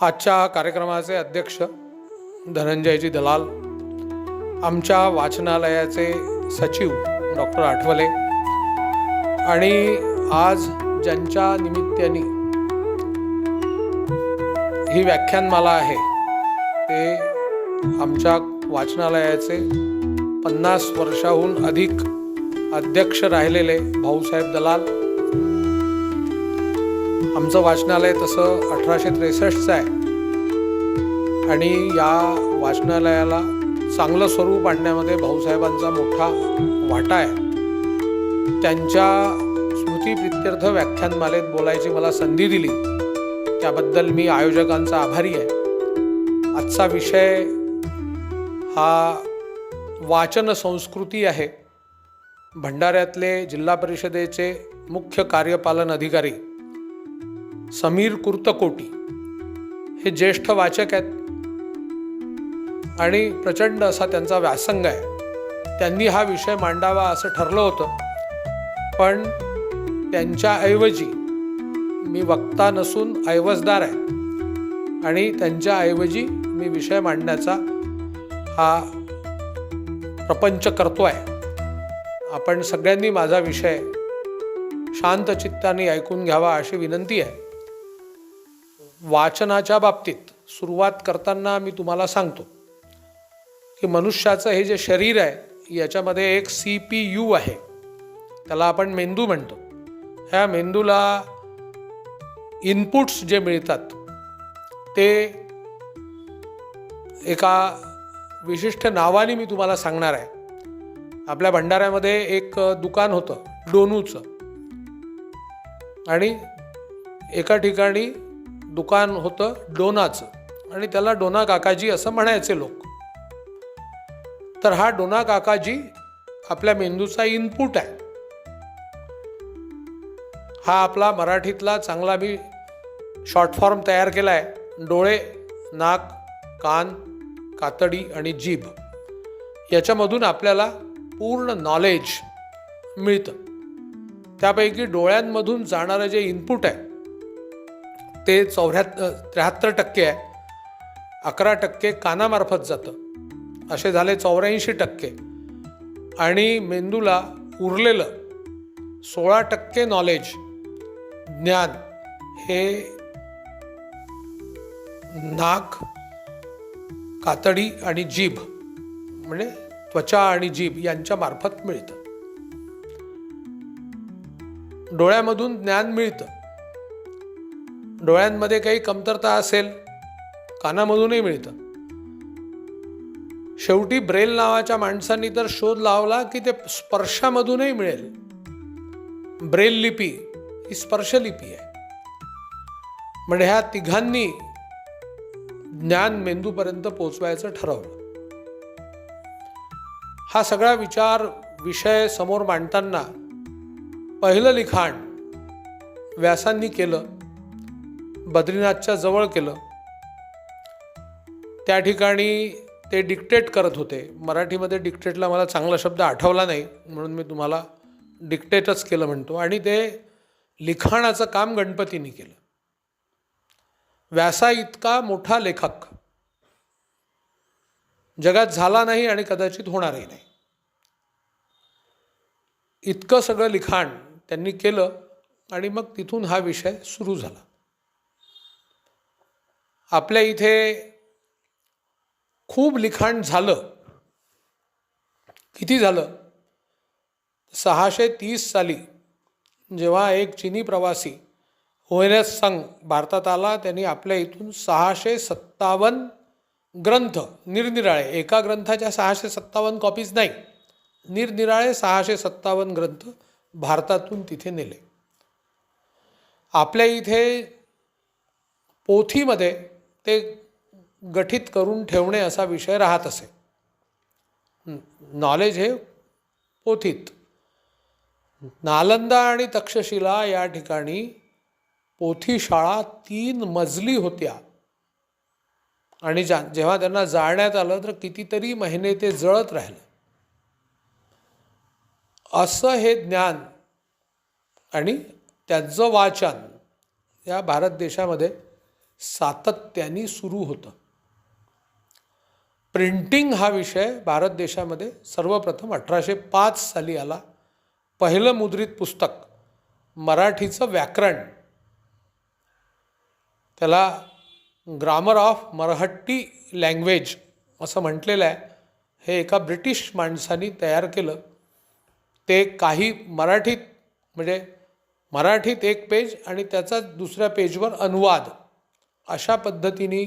आजच्या कार्यक्रमाचे अध्यक्ष धनंजयजी दलाल, आमच्या वाचनालयाचे सचिव डॉक्टर आठवले आणि आज ज्यांच्या निमित्ताने ही व्याख्यानमाला आहे ते आमच्या वाचनालयाचे 50 वर्षाहून अधिक अध्यक्ष राहिलेले भाऊसाहेब दलाल. आमचं वाचनालय तसं 1863चं आहे आणि या वाचनालयाला चांगलं स्वरूप आणण्यामध्ये भाऊसाहेबांचा मोठा वाटा आहे. त्यांच्या स्मृतिप्रित्यर्थ व्याख्यानमालेत बोलायची मला संधी दिली त्याबद्दल मी आयोजकांचा आभारी आहे. आजचा विषय हा वाचन संस्कृती आहे. भंडाऱ्यातले जिल्हा परिषदेचे मुख्य कार्यपालन अधिकारी समीर कुर्तकोटी हे ज्येष्ठ वाचक आहेत आणि प्रचंड असा त्यांचा व्यासंग आहे. त्यांनी हा विषय मांडावा असं ठरलं होतं, पण त्यांच्याऐवजी मी वक्ता नसून ऐवजदार आहे आणि त्यांच्याऐवजी मी विषय मांडण्याचा हा प्रपंच करतो आहे. आपण सगळ्यांनी माझा विषय शांत चित्ताने ऐकून घ्यावा अशी विनंती आहे. वाचनाच्या बाबतीत सुरुवात करताना मी तुम्हाला सांगतो की मनुष्याचं हे जे शरीर आहे याच्यामध्ये एक CPU आहे, त्याला आपण मेंदू म्हणतो. ह्या मेंदूला इनपुट्स जे मिळतात ते एका विशिष्ट नावाने मी तुम्हाला सांगणार आहे. आपल्या भंडाऱ्यामध्ये एक दुकान होतं डोनूचं आणि एका ठिकाणी दुकान होतं डोनाचं आणि त्याला डोना काकाजी असं म्हणायचे लोक. तर हा डोना काकाजी आपल्या मेंदूचा इनपुट आहे. हा आपला मराठीतला चांगला मी शॉर्ट फॉर्म तयार केला आहे. डोळे, नाक, कान, कातडी आणि जीभ याच्यामधून आपल्याला पूर्ण नॉलेज मिळतं. त्यापैकी डोळ्यांमधून जाणारं जे इनपुट आहे ते 73% आहे. 11% कानामार्फत जातं, असे झाले 84%. आणि मेंदूला उरलेलं 16% नॉलेज, ज्ञान हे नाक, कातडी आणि जीभ म्हणजे त्वचा आणि जीभ यांच्या मार्फत मिळतं. डोळ्यामधून ज्ञान मिळतं. डोळ्यांमध्ये काही कमतरता असेल कानामधूनही मिळतं. शेवटी ब्रेल नावाच्या माणसांनी तर शोध लावला की ते स्पर्शामधूनही मिळेल. ब्रेल लिपी ही स्पर्शलिपी आहे. म्हणजे ह्या तिघांनी ज्ञान मेंदूपर्यंत पोचवायचं ठरवलं. हा सगळा विषय समोर मांडताना पहिलं लिखाण व्यासांनी केलं, बद्रीनाथच्या जवळ केलं. त्या ठिकाणी ते डिक्टेट करत होते. मराठीमध्ये डिक्टेटला मला चांगला शब्द आठवला नाही म्हणून मी तुम्हाला डिक्टेटच केलं म्हणतो. आणि ते लिखाणाचं काम गणपतींनी केलं. व्यासा इतका मोठा लेखक जगात झाला नाही आणि कदाचित होणारही नाही. इतकं सगळं लिखाण त्यांनी केलं आणि मग तिथून हा विषय सुरू झाला. आपल्या इथे खूप लिखाण झालं. किती झालं? 630 साली जेव्हा एक चीनी प्रवासी होएनेस संग भारतात आला, त्यांनी आपल्या इथून 657 ग्रंथ निरनिराळे, एका ग्रंथाच्या 657 कॉपीज नाही, निरनिराळे 657 ग्रंथ भारतातून तिथे नेले. आपल्या इथे पोथीमध्ये ते गठीत करून ठेवणे असा विषय राहत असे. नॉलेज हे पोथीत. नालंदा आणि तक्षशिला या ठिकाणी पोथीशाळा 3 मजली होत्या आणि जेव्हा त्यांना जाळण्यात आलं तर कितीतरी महिने ते जळत राहिलं. असं हे ज्ञान आणि त्याचं वाचन या भारत देशामध्ये सातत्याने सुरू होतं. प्रिंटिंग हा विषय भारत देशामध्ये सर्वप्रथम 1805 साली आला. पहिलं मुद्रित पुस्तक मराठीचं व्याकरण, त्याला ग्रामर ऑफ मराठी लँग्वेज असं म्हटलेलं आहे, हे एका ब्रिटिश माणसाने तयार केलं. ते काही मराठीत, म्हणजे मराठीत एक पेज आणि त्याचा दुसऱ्या पेजवर अनुवाद, अशा पद्धतीने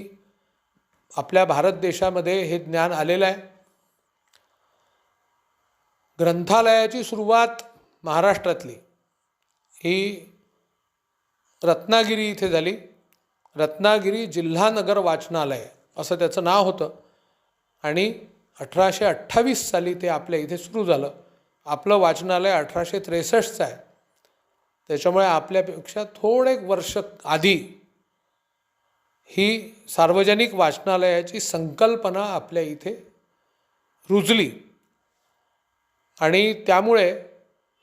आपल्या भारत देशामध्ये हे ज्ञान आलेलं आहे. ग्रंथालयाची सुरुवात महाराष्ट्रातली ही रत्नागिरी इथे झाली. रत्नागिरी जिल्हा नगर वाचनालय असं त्याचं नाव होतं आणि 1828 साली ते आपल्या इथे सुरू झालं. आपलं वाचनालय 1863चं आहे, त्याच्यामुळे आपल्यापेक्षा थोडे वर्ष आधी ही सार्वजनिक वाचनालयाची संकल्पना आपल्या इथे रुजली आणि त्यामुळे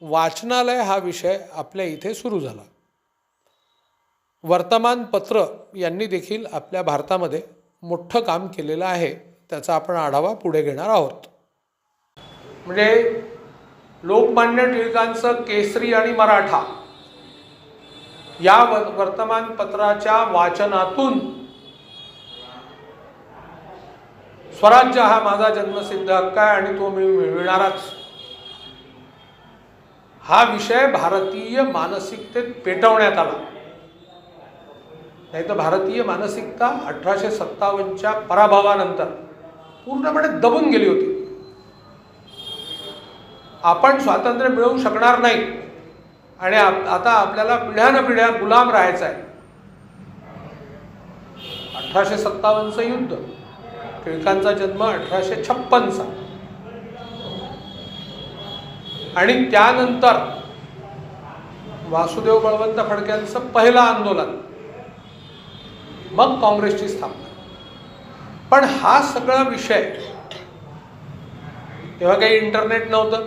वाचनालय हा विषय आपल्या इथे सुरू झाला. वर्तमानपत्र यांनी देखील आपल्या भारतामध्ये मोठं काम केलेलं आहे, त्याचा आपण आढावा पुढे घेणार आहोत. म्हणजे लोकमान्य टिळकांचं केसरी आणि मराठा या वर्तमानपत्राच्या वाचनातून स्वराज्य हा माझा जन्मसिद्ध हक्क आहे आणि तो मी मिळविणारच, हा विषय भारतीय मानसिकतेत पेटवण्यात आला. नाही तर भारतीय मानसिकता 1857च्या पराभवानंतर पूर्णपणे दबून गेली होती. आपण स्वातंत्र्य मिळवू शकणार नाही आणि आता आपल्याला पिढ्यानपिढ्या गुलाम राहायचं आहे. 1857चं युद्ध, टिळकांचा जन्म 1856चा आणि त्यानंतर वासुदेव बळवंत फडक्यांचं पहिलं आंदोलन, मग काँग्रेसची स्थापना. पण हा सगळा विषय, तेव्हा काही इंटरनेट नव्हतं,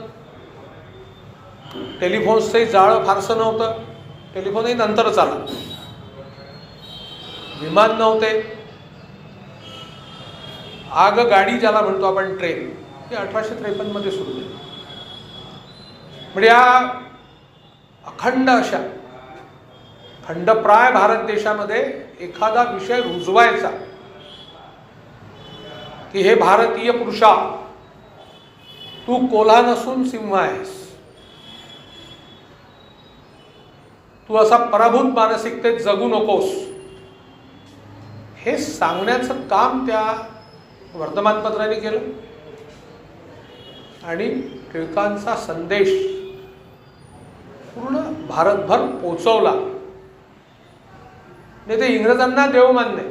टेलिफोन्सचंही जाळं फारसं नव्हतं, टेलिफोनही नंतरच आला, विमान नव्हते, आगगाडी ज्याला म्हणतो आपण ट्रेन, ही 1853मध्ये सुरू झाली. म्हणजे या अखंड अशा खंडप्राय भारत देशामध्ये एखादा विषय रुजवायचा की हे भारतीय पुरुषा, तू कोल्हा नसून सिंह आहेस, तू असा पराभूत मानसिकतेत जगू नकोस, हे सांगण्याचं काम त्या वर्तमानपत्राने केलं आणि टिळकांचा संदेश पूर्ण भारतभर पोचवला. नाही ते इंग्रजांना देव मानणे,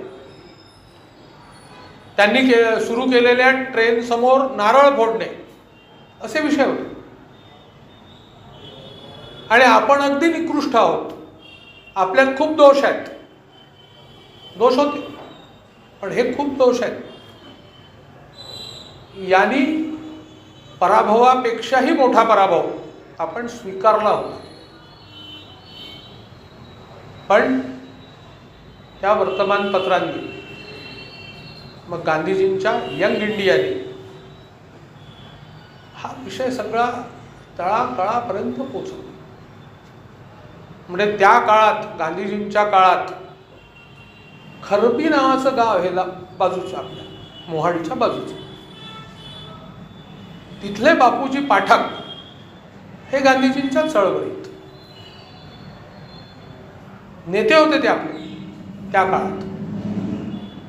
त्यांनी सुरू केलेल्या ट्रेन समोर नारळ फोडणे असे विषय होते आणि आपण अगदी निकृष्ट आहोत, आपल्यात खूप दोष आहेत. दोष होते पण हे खूप दोष आहेत. यांनी पराभवापेक्षाही मोठा पराभव आपण स्वीकारला होता. पण त्या वर्तमानपत्रांनी, मग गांधीजींच्या यंग इंडियाने हा विषय सगळा तळागाळापर्यंत पोचवला. म्हणजे त्या काळात, गांधीजींच्या काळात, खरबी नावाचं गाव हे बाजूच्या आपल्या मोहाडीच्या बाजूचं, तिथले बापूजी पाठक हे गांधीजींच्या चळवळीत नेते होते ते आपले त्या काळात.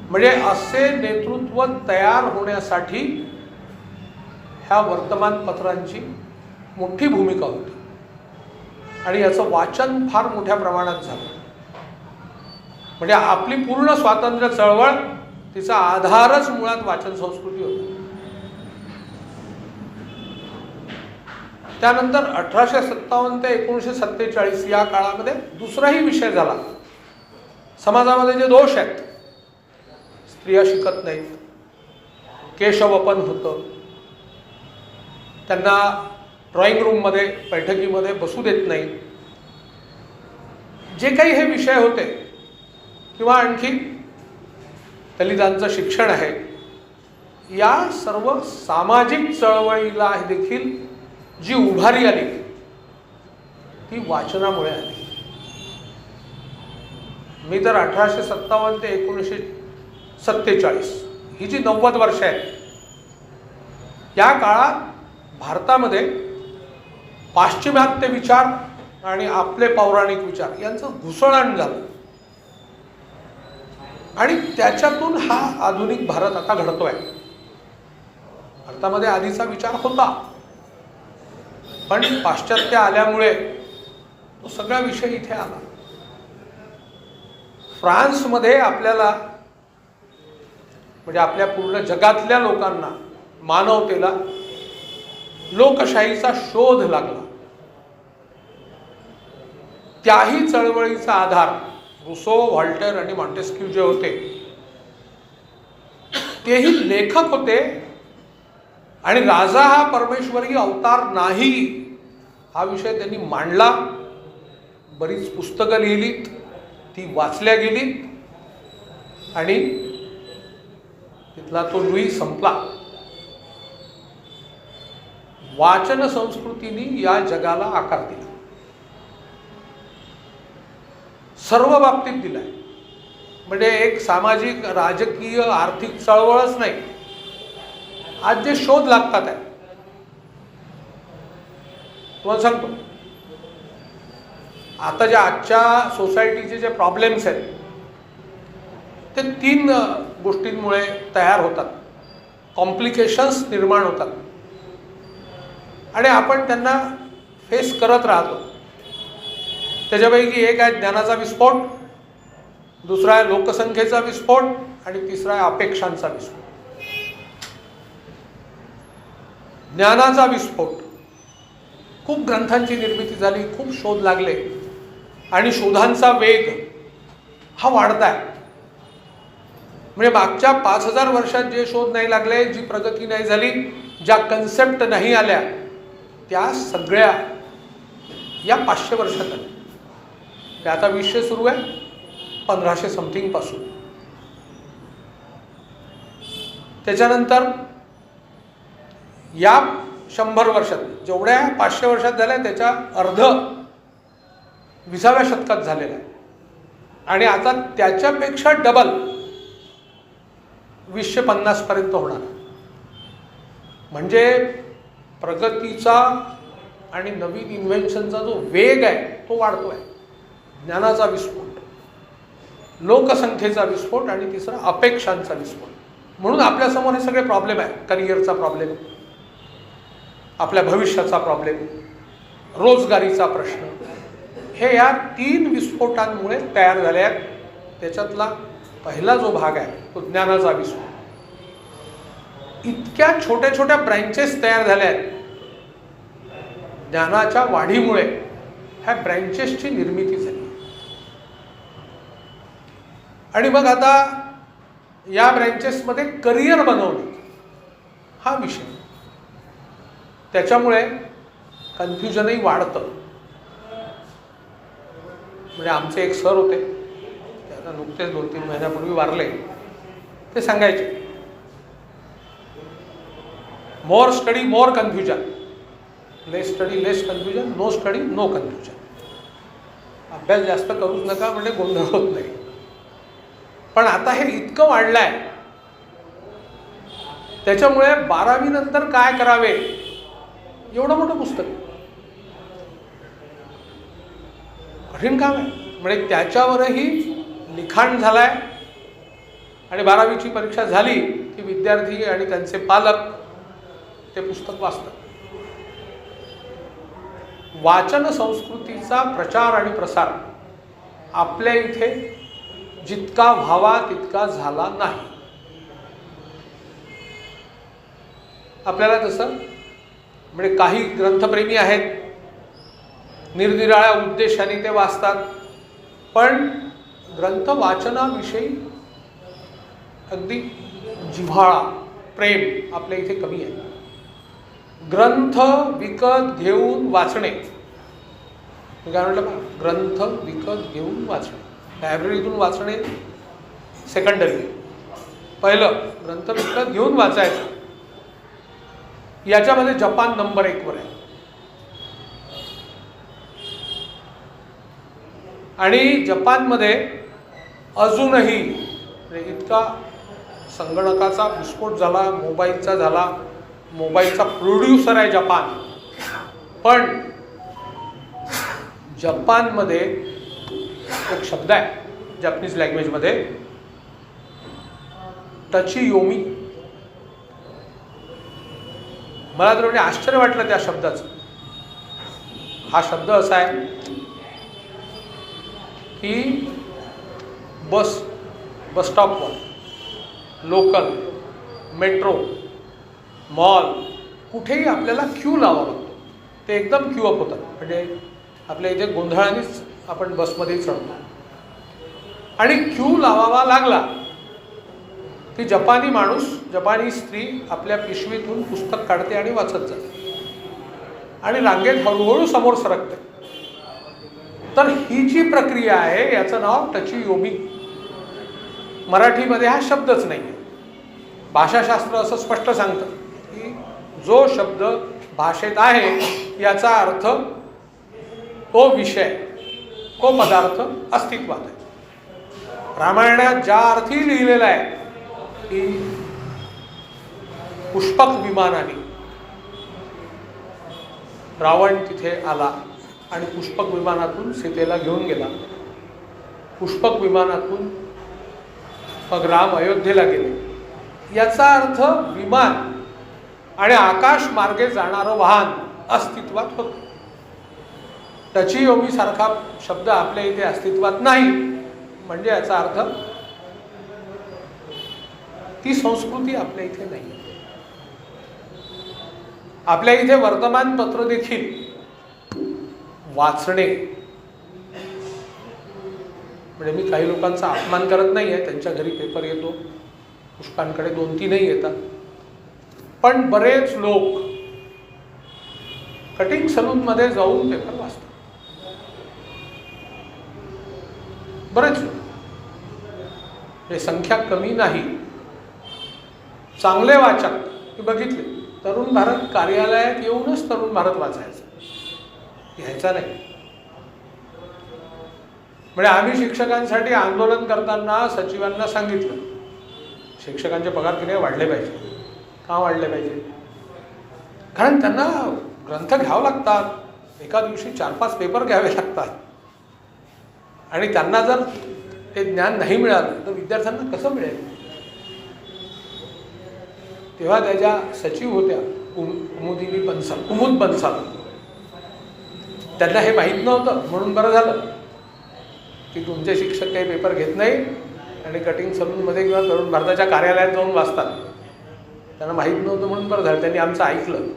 म्हणजे असे नेतृत्व तयार होण्यासाठी ह्या वर्तमानपत्रांची मोठी भूमिका होती आणि याचं वाचन फार मोठ्या प्रमाणात झालं. म्हणजे आपली पूर्ण स्वातंत्र्य चळवळ, तिचा आधारच मुळात वाचन संस्कृती होती. त्यानंतर 1857 ते 1947 या काळामध्ये दुसराही विषय झाला. समाजामध्ये जे दोष आहेत, स्त्रिया शिकत नाहीत, केशवपन होतं, त्यांना ड्रॉइंग रूममध्ये, बैठकीमध्ये बसू देत नाही, जे काही हे विषय होते किंवा आणखी दलितांचं शिक्षण आहे, या सर्व सामाजिक चळवळीला देखील जी उभारी आली ती वाचनामुळे आली. मी तर 1857 ते 1947 ही जी 90 वर्ष आहेत, या काळात भारतामध्ये पाश्चिमात्य विचार आणि आपले पौराणिक विचार यांचं घुसळण झालं आणि त्याच्यातून हा आधुनिक भारत आता घडतोय. भारतामध्ये आधीचा विचार होता, पण पाश्चात्य आल्यामुळे तो सगळा विषय इथे आला. फ्रान्समध्ये आपल्याला म्हणजे आपल्या पूर्ण जगातल्या लोकांना, मानवतेला लोकशाहीचा शोध लागला. त्याही चळवळीचा आधार रुसो, व्हॉल्टर आणि मॉन्टेस्क्यू जे होते तेही लेखक होते आणि राजा हा परमेश्वरी अवतार नाही हा विषय त्यांनी मांडला. बरीच पुस्तकं लिहिलीत, ती वाचल्या गेलीत आणि तिथला तो लुई संपला. वाचन संस्कृतीने या जगाला आकार दिला, सर्व बाबतीत दिलाय. म्हणजे एक सामाजिक, राजकीय, आर्थिक चळवळच नाही, आज जे शोध लागतात आहे, तुम्हाला सांगतो, आता ज्या आजच्या सोसायटीचे जे प्रॉब्लेम्स आहेत ते 3 गोष्टींमुळे तयार होतात, कॉम्प्लिकेशन्स निर्माण होतात आणि आपण त्यांना फेस करत राहतो. त्याच्यापैकी एक आहे ज्ञानाचा विस्फोट, दुसरा आहे लोकसंख्येचा विस्फोट आणि तिसरा आहे अपेक्षांचा विस्फोट. ज्ञानाचा विस्फोट, खूप ग्रंथांची निर्मिती झाली, खूप शोध लागले आणि शोधांचा वेग हा वाढताय. म्हणजे मागच्या 5000 वर्षात जे शोध नाही लागले, जी प्रगती नाही झाली, ज्या कन्सेप्ट नाही आल्या, त्या सगळ्या या 500 वर्षात आल्या. ते आता 2000 सुरू आहे, 1500 समथिंग पासून. त्याच्यानंतर या 100 वर्षात, जेवढ्या 500 वर्षात झाल्या त्याच्या अर्ध 20व्या शतकात झालेला आहे आणि आता त्याच्यापेक्षा डबल 2050 पर्यंत होणार. म्हणजे प्रगतीचा आणि नवीन इन्व्हेन्शनचा जो वेग आहे तो वाढतोय. ज्ञानाचा विस्फोट, लोकसंख्येचा विस्फोट आणि तिसरा अपेक्षांचा विस्फोट. म्हणून आपल्यासमोर हे सगळे प्रॉब्लेम आहे. करिअरचा प्रॉब्लेम, आपल्या भविष्याचा प्रॉब्लेम, रोजगारीचा प्रश्न, हे या 3 विस्फोटांमुळे तयार झाले आहेत. त्याच्यातला पहिला जो भाग आहे तो ज्ञानाचा विस्फोट. इतक्या छोट्या छोट्या ब्रँचेस तयार झाल्या आहेत. ज्ञानाच्या वाढीमुळे ह्या ब्रँचेसची निर्मिती झाली आणि मग आता या ब्रँचेसमध्ये करिअर बनवणे हा विषय. त्याच्यामुळे कन्फ्युजनही वाढतं. म्हणजे आमचे एक सर होते, ते आता नुकतेच 2-3 महिन्यापूर्वी वारले. ते सांगायचे, more study more confusion, less study less confusion, no study no confusion. अभ्यास जास्त करूच नका म्हणजे गोंधळ होत नाही. पण आता हे इतकं वाढलं आहे, त्याच्यामुळे 12वी नंतर काय करावे एवढं मोठं पुस्तक, कठीण काम आहे. म्हणजे त्याच्यावरही लिखाण झालंय आणि 12वीची परीक्षा झाली की विद्यार्थी आणि त्यांचे पालक ते पुस्तक वाचतात. वाचन संस्कृतीचा प्रचार आणि प्रसार आपल्या इथे जितका व्हावा तितका झाला नाही. आपल्याला तसं म्हणजे काही ग्रंथप्रेमी आहेत, निरनिराळ्या उद्देशाने ते वाचतात, पण ग्रंथ वाचनाविषयी अगदी जिव्हाळा, प्रेम आपल्या इथे कमी आहे. ग्रंथ विकत घेऊन वाचणे, काय म्हटलं, ग्रंथ विकत घेऊन वाचणे लायब्ररीतून वाचणे सेकंडरी. पहिलं ग्रंथ विकत घेऊन वाचायचं. याच्यामध्ये जपान नंबर 1 वर आहे. आणि जपानमध्ये अजूनही इतका संगणकाचा विस्फोट झाला, मोबाईलचा झाला, मोबाईलचा प्रोड्युसर आहे जपान. पण जपानमध्ये एक शब्द आहे जपनीज लँग्वेजमध्ये, टचियोमी. मला तर म्हणजे आश्चर्य वाटलं त्या शब्दाचं. हा शब्द असा आहे की बस स्टॉपवर, लोकल, मेट्रो, मॉल, कुठेही आपल्याला क्यू लावावा लागतो. ते एकदम क्यू अप होतात. म्हणजे आपल्या इथे गोंधळानेच आपण बसमध्ये चढतो. आणि क्यू लावावा लागला की जपानी माणूस, जपानी स्त्री आपल्या पिशवीतून पुस्तक काढते आणि वाचत जाते आणि रांगेत हळूहळू समोर सरकते. तर ही जी प्रक्रिया आहे याचं नाव टचियोमी. मराठीमध्ये हा शब्दच नाही आहे. भाषाशास्त्र असं स्पष्ट सांगतं की जो शब्द भाषेत आहे याचा अर्थ, तो विषय, तो पदार्थ अस्तित्वात आहे. रामायणात ज्या अर्थी लिहिलेला आहे की पुष्पक विमानाने रावण तिथे आला आणि पुष्पक विमानातून सीतेला घेऊन गेला. पुष्पक विमानातून मग राम अयोध्येला गेले. याचा अर्थ विमान आणि आकाश मार्गे जाणारं वाहन अस्तित्वात होतं. टचियोमी सारखा शब्द आपल्या इथे अस्तित्वात नाही. म्हणजे याचा अर्थ ती संस्कृती आपल्या इथे नाही. आपल्या इथे वर्तमानपत्र देखील वाचणे, म्हणजे मी काही लोकांचा अपमान करत नाही आहे, त्यांच्या घरी पेपर येतो, पुष्पांकडे 2-3ही येतात. पण बरेच लोक कटिंग सलूनमध्ये जाऊन पेपर वाचतात. बरेच लोक, हे संख्या कमी नाही. चांगले वाचक मी बघितले, तरुण भारत कार्यालयात येऊनच तरुण भारत वाचायचं, घ्यायचा नाही. म्हणजे आम्ही शिक्षकांसाठी आंदोलन करताना सचिवांना सांगितलं, शिक्षकांचे पगार किती वाढले पाहिजे. का वाढले पाहिजे? कारण त्यांना ग्रंथ घ्यावं लागतात. एका दिवशी 4-5 पेपर घ्यावे लागतात. आणि त्यांना जर ते ज्ञान नाही मिळालं तर विद्यार्थ्यांना कसं मिळेल? तेव्हा त्याच्या सचिव होत्या कुमुद बन्सल. त्यांना हे माहीत नव्हतं, म्हणून बरं झालं की तुमचे शिक्षक काही पेपर घेत नाही आणि कटिंग सलूनमध्ये किंवा तरुण भारताच्या कार्यालयात जाऊन वाचतात. त्यांना माहीत नव्हतं म्हणून बरं झालं. त्यांनी आमचं ऐकलं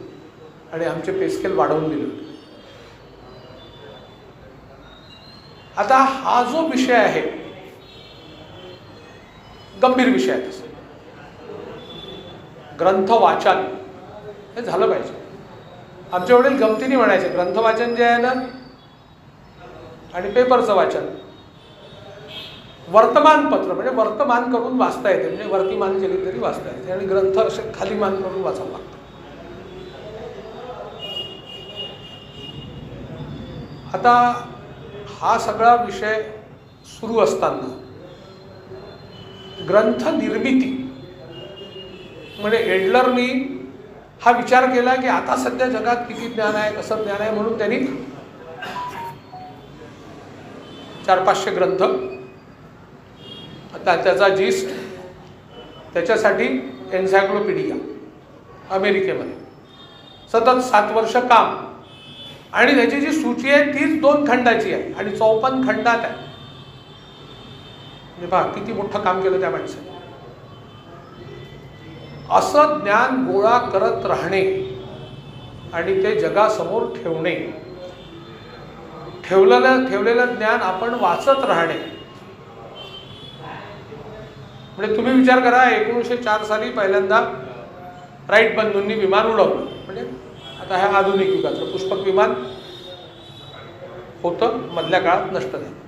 आणि आमचे पे स्केल वाढवून दिले. आता हा जो विषय आहे, गंभीर विषय आहे. तसं ग्रंथ वाचन हे झालं पाहिजे. आमच्या वडील गमतीने म्हणायचे, ग्रंथ वाचन जे आहे ना आणि पेपरचं वाचन, वर्तमानपत्र म्हणजे वर्तमान करून वाचता येते, म्हणजे वर्तीमान केली तरी वाचता येते. आणि ग्रंथ असे खाली मान करून वाचावं लागतं. आता हा सगळा विषय सुरू असताना ग्रंथ निर्मिती म्हणजे एडलरनी हा विचार केला की आता सध्या जगात किती ज्ञान आहे, कसं ज्ञान आहे, म्हणून त्यांनी 400-500 ग्रंथ, आता त्याचा जिस्ट, त्याच्यासाठी एन्सायक्लोपीडिया अमेरिकेमध्ये सतत 7 वर्ष काम. आणि त्याची जी सूची आहे तीच 2 खंडाची आहे आणि 54 खंडात आहे. म्हणजे पहा किती मोठं काम केलं त्या माणसाने. असं ज्ञान गोळा करत राहणे आणि ते जगासमोर ठेवणे, ठेवलेलं ज्ञान आपण वाचत राहणे. म्हणजे तुम्ही विचार करा, 1904 साली पहिल्यांदा राईट बंधूंनी विमान उडवलं. म्हणजे आता ह्या आधुनिक युगातलं पुष्पक विमान होतं, मधल्या काळात नष्ट झालं.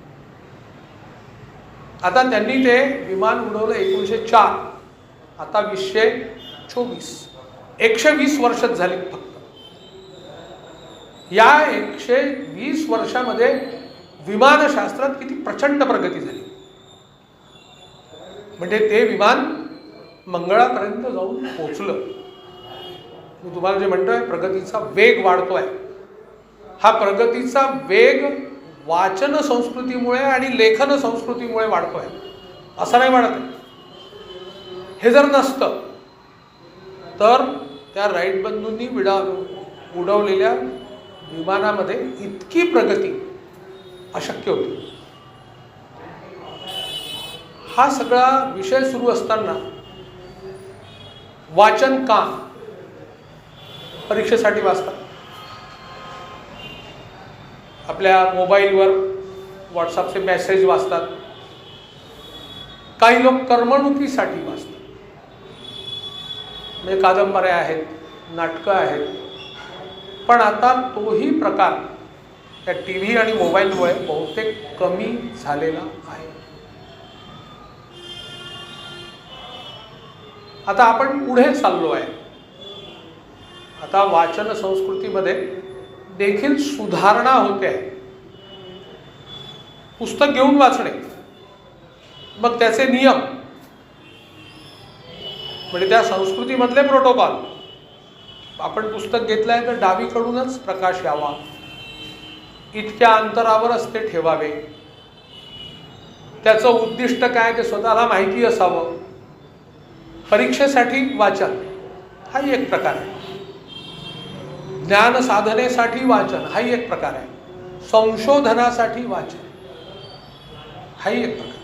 आता त्यांनी ते विमान उडवलं 1904, आता 2024, 120 वर्षच झाली फक्त. या 120 वर्षामध्ये विमानशास्त्रात किती प्रचंड प्रगती झाली. म्हणजे ते विमान मंगळापर्यंत जाऊन पोहोचलं. मी तुम्हाला जे म्हणतोय, प्रगतीचा वेग वाढतोय. हा प्रगतीचा वेग वाचन संस्कृतीमुळे आणि लेखन संस्कृतीमुळे वाढतोय, असं नाही वाढत. हे जर नसतं तर त्या राईट बंधूंनी उडवलेल्या विमानामध्ये इतकी प्रगती अशक्य होती. हा सगळा विषय सुरू असताना वाचन का? परीक्षेसाठी वाचतात, आपल्या मोबाईलवर व्हॉट्सअपचे मेसेज वाचतात, काही लोक करमणुकीसाठी वाचतात. म्हणजे कादंबऱ्या आहेत, नाटकं आहेत. पण आता तोही प्रकार त्या टी व्ही आणि मोबाईलमुळे बहुतेक कमी झालेला आहे. आता आपण पुढे चाललो आहे. आता वाचन संस्कृतीमध्ये देखील सुधारणा होते आहे. पुस्तक घेऊन वाचणे, मग त्याचे नियम, म्हणजे त्या संस्कृतीमधले प्रोटोकॉल. आपण पुस्तक घेतलंय तर डावीकडूनच प्रकाश यावा, इतक्या अंतरावरच ते ठेवावे, त्याचं उद्दिष्ट काय ते स्वतःला माहिती असावं. परीक्षेसाठी वाचन हाही एक प्रकार आहे. ज्ञान साधनेसाठी वाचन हाही एक प्रकार आहे. संशोधनासाठी वाचन हाही एक प्रकार.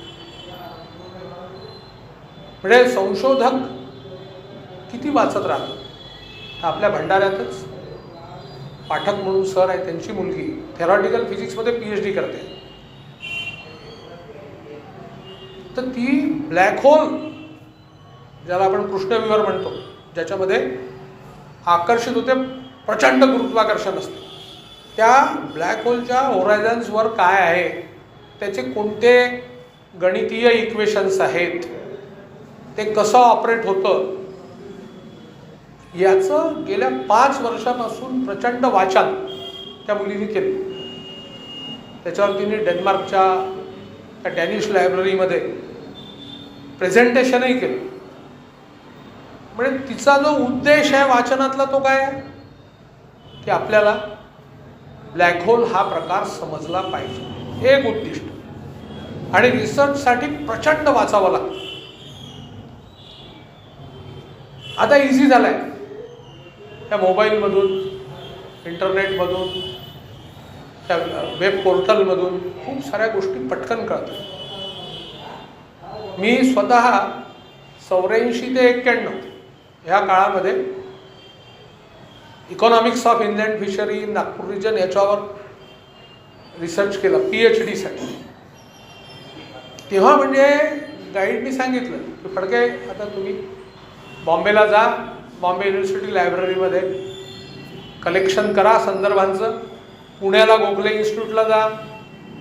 म्हणजे संशोधक किती वाचत राहतात. आपल्या भंडाऱ्यातच पाठक म्हणून सर आहे, त्यांची मुलगी थेरॉटिकल फिजिक्समध्ये PhD करते. तर ती ब्लॅक होल, ज्याला आपण कृष्णविवर म्हणतो, ज्याच्यामध्ये आकर्षित होते, प्रचंड गुरुत्वाकर्षण असते, त्या ब्लॅक होलच्या होरायझन्सवर काय आहे, त्याचे कोणते गणितीय इक्वेशन्स आहेत, ते कसं ऑपरेट होतं, याचं गेल्या 5 वर्षापासून प्रचंड वाचन त्या मुलीने केलं. त्याच्यावर तिने डेन्मार्कच्या त्या डॅनिश लायब्ररीमध्ये प्रेझेंटेशनही केलं. म्हणजे तिचा जो उद्देश आहे वाचनातला तो काय आहे की आपल्याला ब्लॅक होल हा प्रकार समजला पाहिजे, हे एक उद्दिष्ट. आणि रिसर्चसाठी प्रचंड वाचावं लागतं. आता इझी झालंय, त्या मोबाईलमधून, इंटरनेटमधून, त्या वेब पोर्टलमधून खूप साऱ्या गोष्टी पटकन कळतात. मी स्वतः 84 ते 91 ह्या काळामध्ये economics of inland fishery in Nagpur region याच्यावर रिसर्च केला PhD साठी. तेव्हा म्हणजे गाईडनी सांगितलं की फडके, आता तुम्ही बॉम्बेला जा, बॉम्बे युनिव्हर्सिटी लायब्ररीमध्ये कलेक्शन करा संदर्भांचं, पुण्याला गोखले इन्स्टिट्यूटला जा,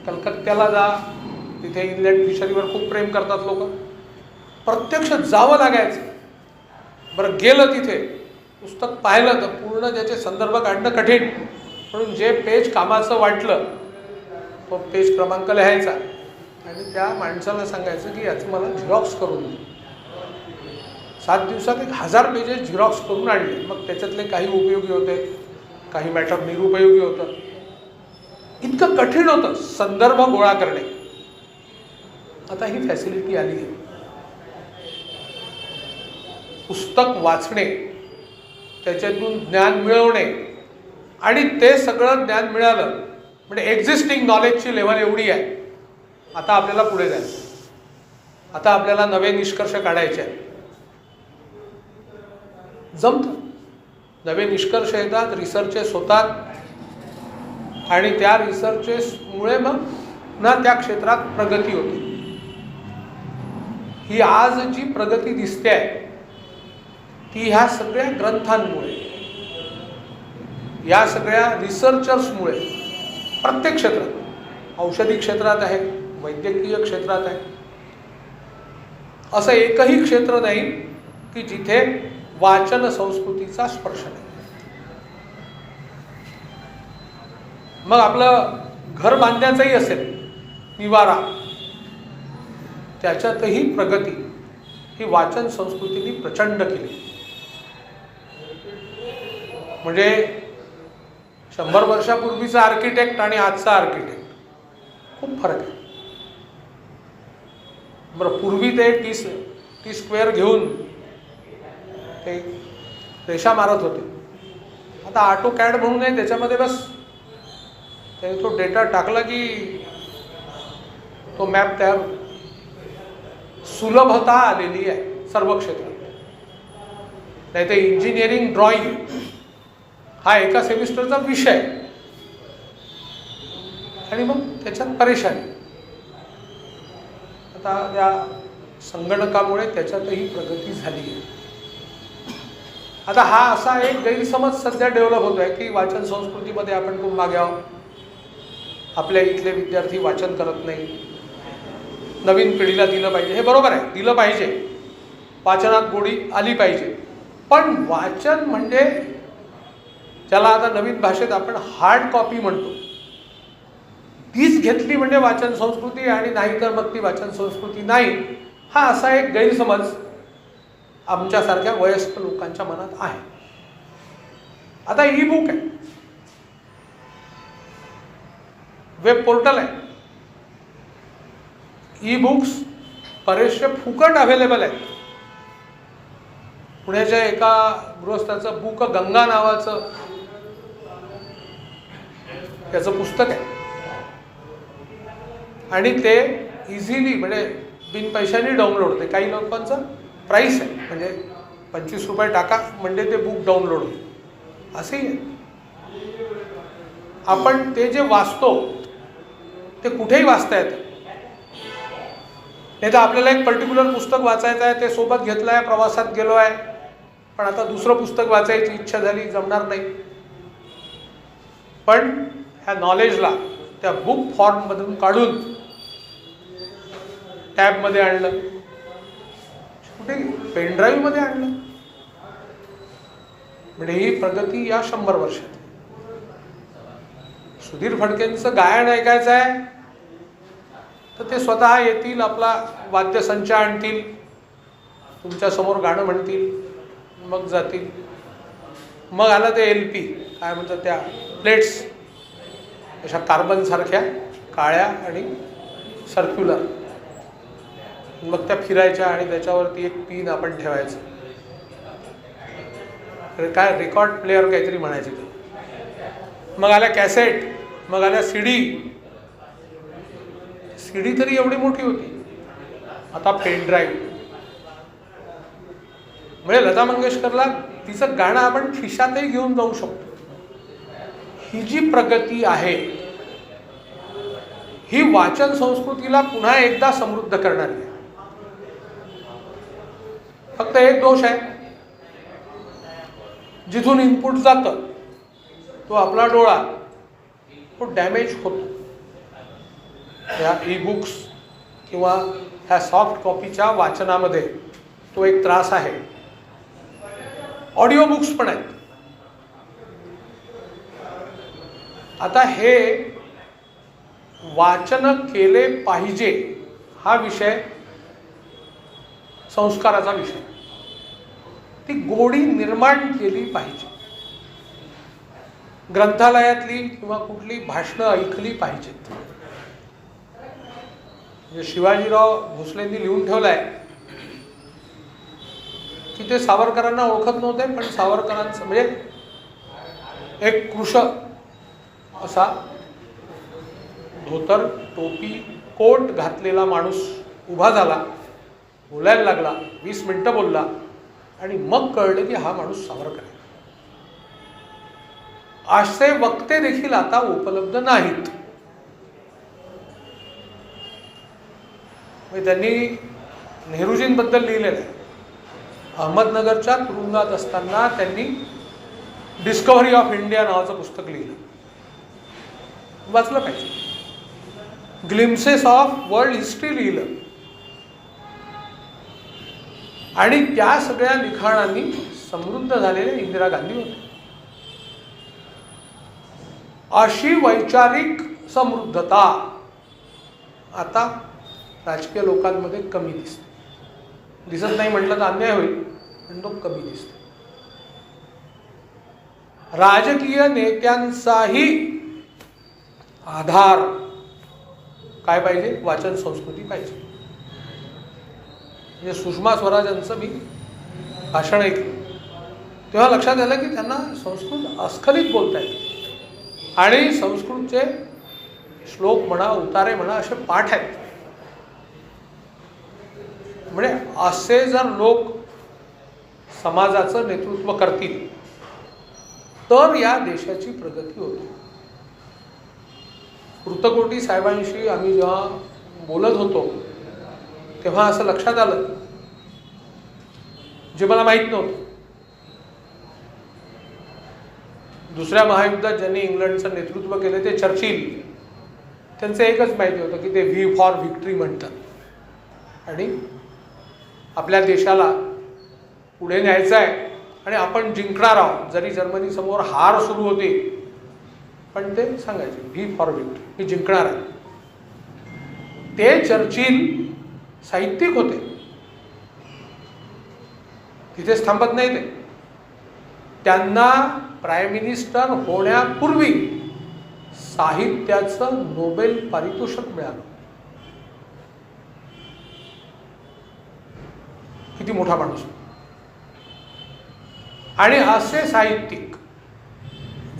कलकत्त्याला जा, तिथे इनलँड फिशरीवर खूप प्रेम करतात लोक. प्रत्यक्ष जावं लागायचं. बरं, गेलं तिथे, पुस्तक पाहिलं तर पूर्ण त्याचे संदर्भ काढणं कठीण, म्हणून जे पेज कामाचं वाटलं तो पेज क्रमांक लिहायचा आणि त्या माणसाला सांगायचं की याचं मला झिरॉक्स करून दे. 7 दिवसात 1000 पेजेस झिरॉक्स करून आणले. मग त्याच्यातले काही उपयोगी होते, काही मॅटर निरुपयोगी होतं. इतकं कठीण होतं संदर्भ गोळा करणे. आता ही फॅसिलिटी आली आहे. पुस्तक वाचणे, त्याच्यातून ज्ञान मिळवणे, आणि ते सगळं ज्ञान मिळालं म्हणजे एक्झिस्टिंग नॉलेजची लेव्हल एवढी आहे. आता आपल्याला पुढे जायचं, आता आपल्याला नवे निष्कर्ष काढायचे आहेत. जमतं, नवे निष्कर्ष येतात, रिसर्चेस होतात, आणि त्या रिसर्चेसमुळे मग पुन्हा त्या क्षेत्रात प्रगती होते. ही आज जी प्रगती दिसते आहे ती ह्या सगळ्या ग्रंथांमुळे, या सगळ्या रिसर्चर्समुळे प्रत्येक क्षेत्रात, औषधी क्षेत्रात आहे, वैद्यकीय क्षेत्रात आहे, असं एकही क्षेत्र नाही की जिथे वाचन संस्कृतीचा स्पर्श नाही. मग आपलं घर बांधण्याचंही असेल, निवारा, त्याच्यातही प्रगती ही वाचन संस्कृतीने प्रचंड केली. म्हणजे 100 वर्षापूर्वीचा आर्किटेक्ट आणि आजचा आर्किटेक्ट खूप फरक आहे. बरं, पूर्वी ते टी स्क्वेअर घेऊन ते रेषा मारत होते. आता ऑटो कॅड म्हणून आहे, त्याच्यामध्ये बस त्याने तो डेटा टाकला की तो मॅप तयार होतो. सुलभता आलेली आहे सर्व क्षेत्रात. नाही तर इंजिनिअरिंग ड्रॉइंग हा एका सेमिस्टरचा विषय आणि मग त्याच्यात परेशानी. आता या संगणकामुळे त्याच्यातही प्रगती झाली आहे. आता हा असा एक गैरसमज सध्या डेव्हलप होतो आहे की वाचन संस्कृतीमध्ये आपण खूप मागे आहोत, आपल्या इथले विद्यार्थी वाचन करत नाही, नवीन पिढीला दिलं पाहिजे. हे बरोबर आहे, दिलं पाहिजे, वाचनात गोडी आली पाहिजे. पण वाचन म्हणजे ज्याला आता नवीन भाषेत आपण हार्ड कॉपी म्हणतो, तीच घेतली म्हणजे वाचन संस्कृती आणि नाही तर मग ती वाचन संस्कृती नाही, हा असा एक गैरसमज आमच्यासारख्या वयस्क लोकांच्या मनात आहे. आता ई बुक आहे, वेब पोर्टल आहे, ई बुक्स बरेचसे फुकट अवेलेबल आहेत. पुण्याच्या एका गृहस्थाचं बुक गंगा नावाचं त्याचं पुस्तक आहे आणि ते इझिली म्हणजे बिन पैशाने डाउनलोड होते. काही लोकांचं प्राईस आहे, म्हणजे 25 रुपये टाका म्हणजे ते बुक डाउनलोड होते, असंही आहे. आपण ते जे वाचतो ते कुठेही वाचता येतं. नाही तर आपल्याला एक पर्टिक्युलर पुस्तक वाचायचं आहे, ते सोबत घेतलं आहे, प्रवासात गेलो आहे, पण आता दुसरं पुस्तक वाचायची इच्छा झाली, जमणार नाही. पण ह्या नॉलेजला त्या बुक फॉर्ममधून काढून टॅबमध्ये आणलं, कुठे पेनड्राईव्हमध्ये आणलं. म्हणजे ही प्रगती या 100 वर्षात. सुधीर फडकेंचं गायन ऐकायचं आहे तर ते स्वतः येतील, आपला वाद्यसंच आणतील, तुमच्या समोर गाणं म्हणतील, मग जातील. मग आलं ते LP, काय म्हणतात त्या प्लेट्स, अशा कार्बन सारख्या काळ्या आणि सर्क्युलर, मग त्या फिरायच्या आणि त्याच्यावरती एक पिन आपण ठेवायचं. काय रेकॉर्ड प्लेअर काहीतरी म्हणायचे ते. मग आल्या कॅसेट, मग आल्या CD तरी एवढी मोठी होती, आता पेनड्राईव्ह. म्हणजे लता मंगेशकरला तिचं गाणं आपण खिशातही घेऊन जाऊ शकतो. ही जी प्रगती आहे ही वाचन संस्कृतीला पुन्हा एकदा समृद्ध करणारी आहे. फक्त एक दोष आहे, जिथून इनपुट जातं तो आपला डोळा, तो डॅमेज होतो. ह्या ई बुक्स किंवा ह्या सॉफ्ट कॉपीच्या वाचनामध्ये तो एक त्रास आहे. ऑडिओ बुक्स पण आहेत. आता हे वाचन केले पाहिजे हा विषय संस्काराचा विषय. ती गोडी निर्माण केली पाहिजे. ग्रंथालयातली किंवा कुठली भाषणं ऐकली पाहिजेत. म्हणजे शिवाजीराव भोसलेंनी लिहून ठेवलंय की ते सावरकरांना ओळखत नव्हते, पण सावरकरांचं म्हणजे एक कृश असा धोतर, टोपी, कोट घातलेला माणूस उभा झाला, बोलायला लागला, 20 मिनिटं बोलला आणि मग कळलं की हा माणूस सावरकर आहे. असे वक्ते देखील आता उपलब्ध नाहीत. त्यांनी नेहरूजींबद्दल लिहिलेलं आहे. अहमदनगरच्या तुरुंगात असताना त्यांनी डिस्कव्हरी ऑफ इंडिया नावाचं पुस्तक लिहिलं, वाचलं पाहिजे. ग्लिम्सेस ऑफ वर्ल्ड हिस्ट्री लिहिलं, आणि त्या सगळ्या लिखाणांनी समृद्ध झालेल्या इंदिरा गांधी होत्या. अशी वैचारिक समृद्धता आता राजकीय लोकांमध्ये कमी दिसते. दिसत नाही म्हटलं तर अन्याय होईल, पण तो कमी दिसतो. राजकीय नेत्यांचाही आधार काय पाहिजे? वाचन संस्कृती पाहिजे. म्हणजे सुषमा स्वराजांचं मी भाषण ऐकलं तेव्हा लक्षात आलं की त्यांना संस्कृत अस्खलित बोलता येते आणि संस्कृतचे श्लोक म्हणा, उतारे म्हणा, असे पाठ आहेत. म्हणजे असे जर लोक समाजाचं नेतृत्व करतील तर या देशाची प्रगती होते. कृतकोटी साहेबांशी आम्ही जेव्हा बोलत होतो तेव्हा असं लक्षात आलं जे मला माहीत नव्हतं. दुसऱ्या महायुद्धात ज्यांनी इंग्लंडचं नेतृत्व केलं ते चर्चिल. त्यांचं एकच माहिती होतं की ते व्ही फॉर व्हिक्ट्री म्हणतात आणि आपल्या देशाला पुढे न्यायचं आहे आणि आपण जिंकणार आहोत. जरी जर्मनी समोर हार सुरू होते पण ते सांगायचे व्ही फॉर व्हिक्ट्री, मी जिंकणार आहे. ते चर्चिल साहित्यिक होते, तिथेच थांबत नाही ते. त्यांना प्राईम मिनिस्टर होण्यापूर्वी साहित्याचं नोबेल पारितोषिक मिळालं. किती मोठा माणूस. आणि असे साहित्यिक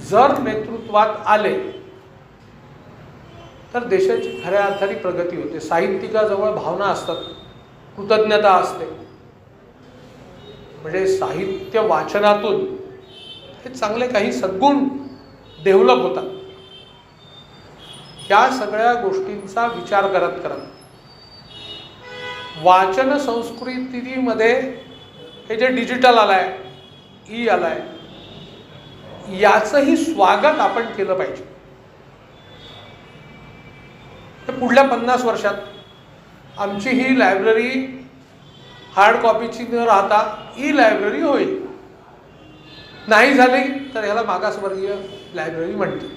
जर नेतृत्वात आले तर देशाची खऱ्या अर्थाने प्रगती होते. साहित्यिकाजवळ भावना असतात, कृतज्ञता असते. म्हणजे साहित्य वाचनातून हे चांगले काही सद्गुण डेव्हलप होतात. या सगळ्या गोष्टींचा विचार करत करत वाचन संस्कृतीमध्ये हे जे डिजिटल आलाय, ई आलाय, याचंही स्वागत आपण केलं पाहिजे. पुढल्या 50 वर्षात आमची ही लायब्ररी हार्ड कॉपीची न राहता ई लायब्ररी होईल. नाही झाली तर ह्याला मागासवर्गीय लायब्ररी म्हणते.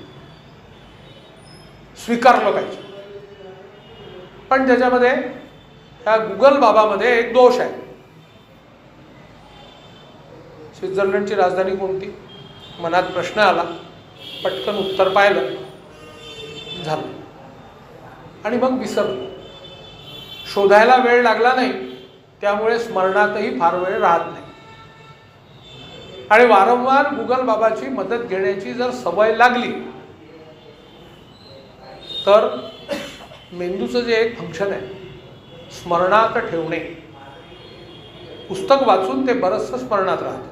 स्वीकारलं पाहिजे. पण त्याच्यामध्ये ह्या गुगल बाबामध्ये एक दोष आहे. स्वित्झर्लंडची राजधानी कोणती? मनात प्रश्न आला, पटकन उत्तर पाहिलं, झालं आणि मग विसरलो. शोधायला वेळ लागला नाही, त्यामुळे स्मरणातही फार वेळ राहत नाही. आणि वारंवार गुगल बाबाची मदत घेण्याची जर सवय लागली तर मेंदूचं जे एक फंक्शन आहे स्मरणात ठेवणे, पुस्तक वाचून ते बरंचसं स्मरणात राहतं.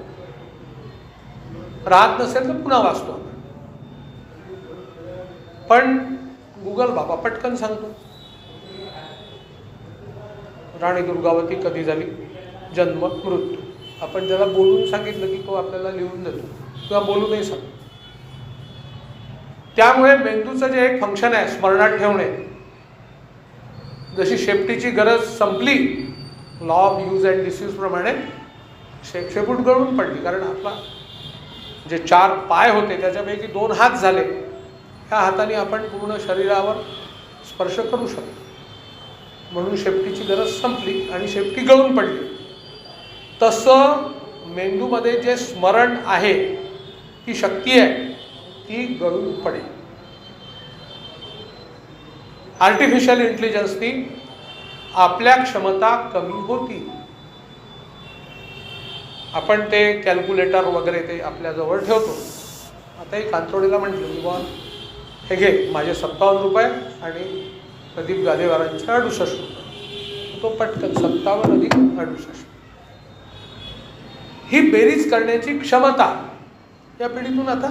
राहत नसेल तर पुन्हा वाचतो आपण. पण गुगल बाबा पटकन सांगतो. राणी दुर्गावती कधी झाली, जन्म, मृत्यू. आपण त्याला बोलून सांगितलं की तो आपल्याला लिहून देतो किंवा बोलू नाही सांगतो. त्यामुळे मेंदूचं जे एक फंक्शन आहे स्मरणात ठेवणे, जशी शेपटीची गरज संपली law of use and disuse प्रमाणे शेपूट गळून पडली. कारण आपला जे 4 पाय होते त्याच्यापैकी 2 हात झाले. ह्या हाताने आपण पूर्ण शरीरावर स्पर्श करू शकतो. म्हणून शेपटीची गरज संपली आणि शेपटी गळून पडली. तसं मेंदूमध्ये जे स्मरण आहे, ती शक्ती आहे, ती गळून पडेल. आर्टिफिशियल इंटेलिजन्सनी आपल्या क्षमता कमी होती. आपण ते कॅल्क्युलेटर वगैरे ते आपल्याजवळ ठेवतो. आताही कांतोडीला म्हटलं की बा हे घे, माझे 57 रुपये आणि प्रदीप गादेवारांचे 68 रुपये. तो पटकन 57 अधिक 68. ही बेरीज करण्याची क्षमता या पिढीतून आता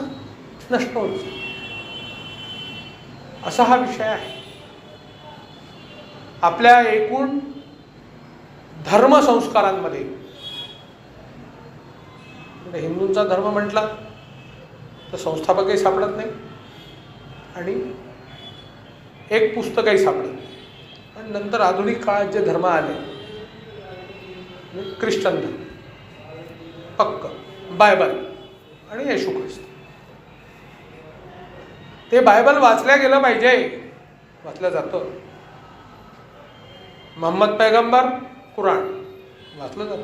नष्ट होत चालली. असा हा विषय आहे. आपल्या एकूण धर्मसंस्कारांमध्ये हिंदूंचा धर्म म्हटला तर संस्थापकही सापडत नाही आणि एक पुस्तकही सापडत नाही. आणि नंतर आधुनिक काळात जे धर्म आले ख्रिश्चन धर्म पक्क, बायबल आणि येशू ख्रिस्त. ते बायबल वाचल्या गेलं पाहिजे, वाचलं जातं. मोहम्मद पैगंबर, कुराण वाचलं जातं.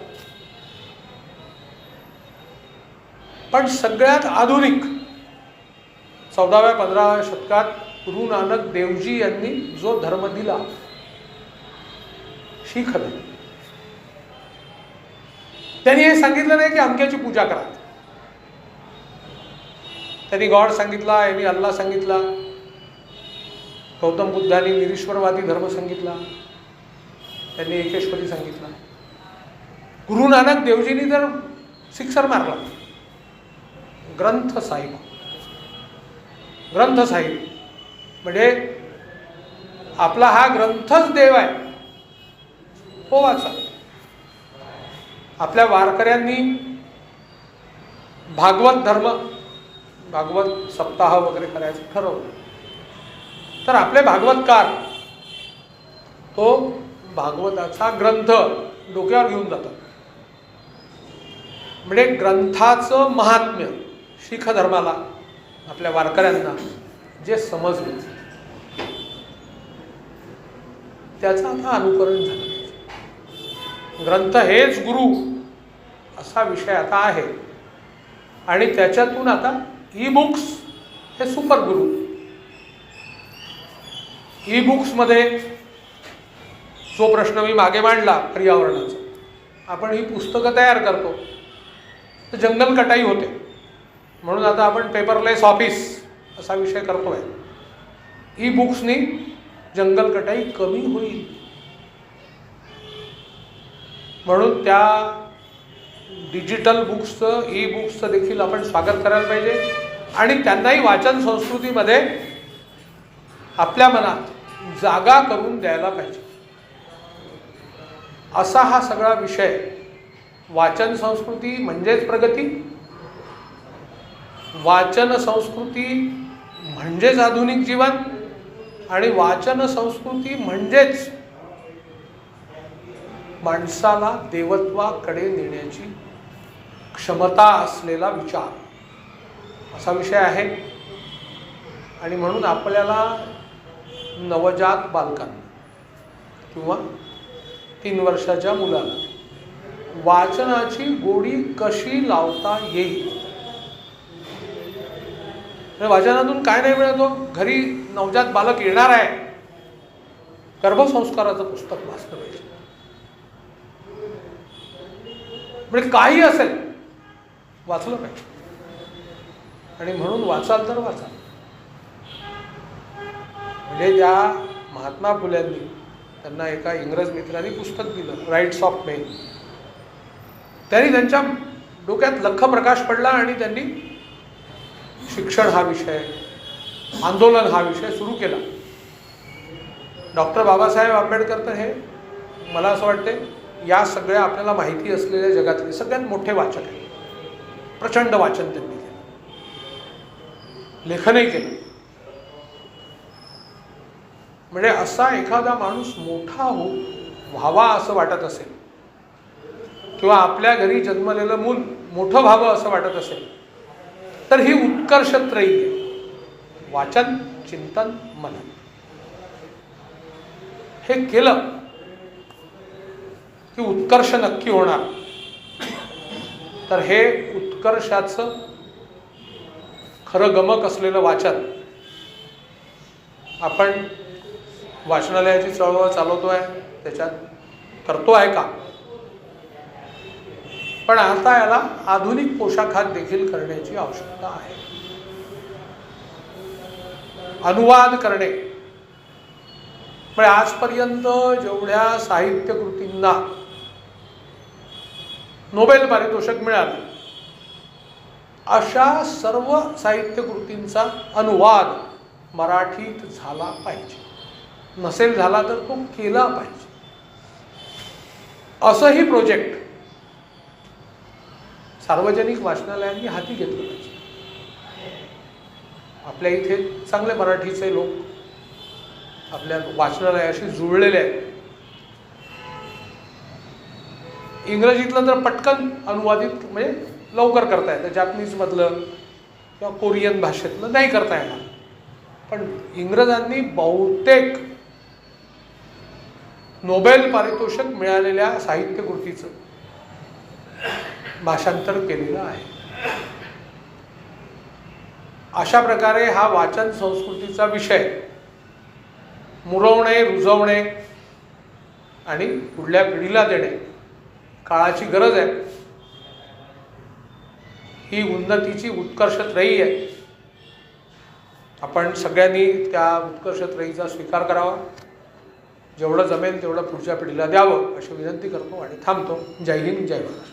पण सगळ्यात आधुनिक 14व्या-15व्या शतकात गुरु नानक देवजी यांनी जो धर्म दिला, शीख धर्म, त्यांनी हे सांगितलं नाही की अमक्याची पूजा करा. त्यांनी गॉड सांगितला, यांनी अल्लाह सांगितला. गौतम बुद्धांनी निरीश्वरवादी धर्म सांगितला, त्यांनी एकेश्वरी सांगितला. गुरु नानक देवजींनी तर सिक्सर मारला. ग्रंथ साहिब, ग्रंथ साहिब म्हणजे आपला हा ग्रंथच देव आहे, हो वाचा. आपल्या वारकऱ्यांनी भागवत धर्म, भागवत सप्ताह वगैरे करायचं ठरवलं, तर आपले भागवतकार तो भागवताचा ग्रंथ डोक्यावर घेऊन जातात. म्हणजे ग्रंथाचं महात्म्य शीख धर्माला, आपल्या वारकऱ्यांना जे समजलं त्याचं आता अनुकरण झालं. ग्रंथ हेच गुरु असा विषय आता आहे. आणि त्याच्यातून आता ई बुक्स हे सुपर गुरु. ई बुक्समध्ये जो प्रश्न मी मागे मांडला पर्यावरणाचा, आपण ही पुस्तकं तयार करतो तर जंगल कटाई होते, म्हणून आता आपण पेपरलेस ऑफिस असा विषय करतोय. ई बुक्सनी जंगल कटाई कमी होईल, म्हणून त्या डिजिटल बुक्सचं, ई बुक्सचं देखील आपण स्वागत करायला पाहिजे. आणि त्यांनाही वाचन संस्कृतीमध्ये आपल्या मनात जागा करून द्यायला पाहिजे. असा हा सगळा विषय. वाचन संस्कृती म्हणजेच प्रगती, वाचन संस्कृती म्हणजेच आधुनिक जीवन, आणि वाचन संस्कृती म्हणजेच माणसाला देवत्वाकडे नेण्याची क्षमता असलेला विचार, असा विषय आहे. आणि म्हणून आपल्याला नवजात बालकांना किंवा 3 वर्षाच्या मुलाला वाचनाची गोडी कशी लावता येईल. वाचनातून काय नाही मिळतो. घरी नवजात बालक येणार आहे, गर्भसंस्काराचं पुस्तक वाचलं पाहिजे. म्हणजे काही असेल वाचलं पाहिजे. आणि म्हणून वाचाल तर वाचाल. म्हणजे त्या महात्मा फुल्यांनी त्यांना एका इंग्रज मित्रांनी पुस्तक दिलं, राईट्स ऑफ मेन. त्यांनी त्यांच्या डोक्यात लख प्रकाश पडला आणि त्यांनी शिक्षण हा विषय, आंदोलन हा विषय सुरू केला. डॉक्टर बाबासाहेब आंबेडकर तर हे मला असं वाटते या सगळ्या आपल्याला माहिती असलेल्या जगातले सगळ्यात मोठे वाचक आहेत. प्रचंड वाचन त्यांनी केलं, लेखनही केलं. म्हणजे असा एखादा माणूस मोठा व्हावा असं वाटत असेल, किंवा आपल्या घरी जन्मलेलं मूल मोठं व्हावं असं वाटत असेल, तर ही उत्कर्षत्रयी आहे. वाचन, चिंतन, मनन हे केलं की उत्कर्ष नक्की होणार. तर हे उत्कर्षाचं खरं गमक असलेलं वाचन आपण वाचनालयाची चळवळ चालवतोय, त्याच्यात करतो आहे का. पण आता याला आधुनिक पोशाखात देखील करण्याची आवश्यकता आहे. अनुवाद करणे. म्हणजे आजपर्यंत जेवढ्या साहित्य कृतींना नोबेल पारितोषिक मिळालं, अशा सर्व साहित्य कृतींचा अनुवाद मराठीत झाला पाहिजे. नसेल झाला तर तो केला पाहिजे. असंही प्रोजेक्ट सार्वजनिक वाचनालयांनी हाती घेतलं पाहिजे. आपल्या इथे चांगले मराठीचे लोक आपल्या वाचनालयाशी जुळलेले आहेत. इंग्रजीतलं तर पटकन अनुवादित म्हणजे लवकर करता येतं, जॅपनीजमधलं किंवा कोरियन भाषेतलं नाही करता येणार. पण इंग्रजांनी बहुतेक नोबेल पारितोषिक मिळालेल्या साहित्यकृतीचं भाषांतर केलेलं आहे. अशा प्रकारे हा वाचन संस्कृतीचा विषय मुरवणे, रुजवणे आणि पुढल्या पिढीला देणे काळाची गरज आहे. ही उन्नतीची उत्कर्षत्रयी आहे. आपण सगळ्यांनी त्या उत्कर्षत्रयीचा स्वीकार करावा. जेवढं जमेल तेवढं पुढच्या पिढीला द्यावं अशी विनंती करतो आणि थांबतो. जय हिंद, जय महाराष्ट्र.